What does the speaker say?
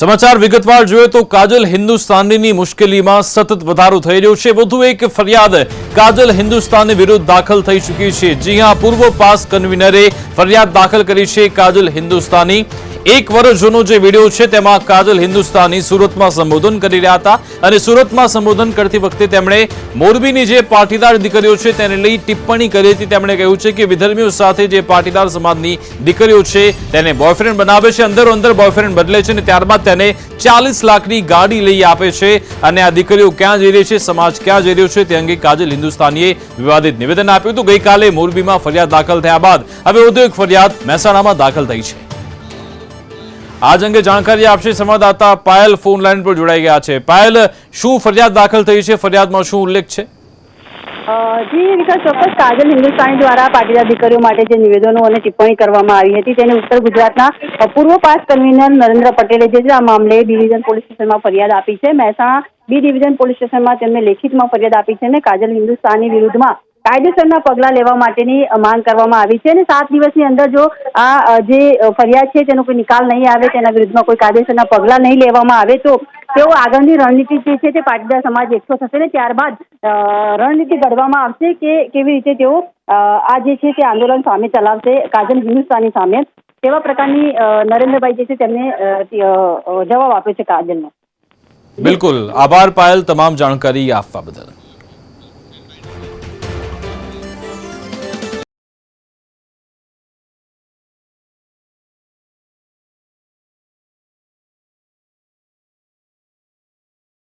સમાચાર વિગતવાર જોઈએ તો કાજલ હિન્દુસ્તાનીની મુશ્કેલીમાં સતત વધારો થઈ રહ્યો છે। વધુ એક ફરિયાદ કાજલ હિન્દુસ્તાની વિરુદ્ધ દાખલ થઈ ચૂકી છે। જી હાં, પૂર્વ પાસ કન્વીનરે ફરિયાદ દાખલ કરી છે। કાજલ હિન્દુસ્તાની એક વર્ષ જૂનો જે વિડીયો છે તેમાં કાજલ હિન્દુસ્તાની સુરતમાં સંબોધન કરી રહ્યા હતા અને સુરતમાં સંબોધન કરતી વખતે તેમણે મોરબીની જે પાટીદાર દીકરીઓ છે તેને લઈ ટિપ્પણી કરી હતી। તેમણે કહ્યું છે કે વિધર્મીઓ સાથે જે પાટીદાર સમાજની દીકરીઓ છે તેને બોયફ્રેન્ડ બનાવે છે, અંદરો અંદર બોયફ્રેન્ડ બદલે છે અને ત્યારબાદ તેને 40 લાખની ગાડી લઈ આપે છે અને આ દીકરીઓ ક્યાં જઈ રહી છે, સમાજ ક્યાં જઈ રહ્યો છે તે અંગે કાજલ હિન્દુસ્તાનીએ વિવાદિત નિવેદન આપ્યું હતું। ગઈકાલે મોરબીમાં ફરિયાદ દાખલ થયા બાદ હવે વધુ એક ફરિયાદ મહેસાણામાં દાખલ થઈ છે। આજ અંગે જાણકારી આપશે સંવાદદાતા પાયલ ફોન લાઈન પર જોડાઈ ગયા છે। પાયલ, શું ફરિયાદ દાખલ થઈ છે? ફરિયાદમાં શું ઉલ્લેખ છે? જી વિકાસ, ચોક્કસ કાજલ હિન્દુસ્તાની દ્વારા પાટીદાર દીકરીઓ માટે જે નિવેદનો અને ટિપ્પણી કરવામાં આવી હતી તેને ઉત્તર ગુજરાતના પૂર્વ પાસ કન્વીનર નરેન્દ્ર પટેલે જે આ મામલે ડિવિઝન પોલીસ સ્ટેશનમાં ફરિયાદ આપી છે। મહેસાણા બી ડિવિઝન પોલીસ સ્ટેશનમાં તેમને લેખિતમાં ફરિયાદ આપી છે અને કાજલ હિન્દુસ્તાની વિરુદ્ધમાં કાયદેસરના પગલાં લેવા માટેની માંગ કરવામાં આવી છે અને 7 દિવસની અંદર જો આ જે ફરિયાદ છે તેનો કોઈ નિકાલ નહીં આવે, તેના વિરુદ્ધમાં કોઈ કાયદેસરના પગલાં નહીં લેવામાં આવે તો તેઓ આગળની રણનીતિ જે છે તે પાટીદાર સમાજ એકઠો થશે ને ત્યારબાદ રણનીતિ ઘડવામાં આવશે કે કેવી રીતે તેઓ આ જે છે તે આંદોલન સામે ચલાવશે કાજલ હિન્દુસ્તાની સામે। તેવા પ્રકારની નરેન્દ્રભાઈ જે છે તેમને જવાબ આપ્યો છે કાજલનો। બિલકુલ, આભાર પાયલ તમામ જાણકારી આપવા બદલ।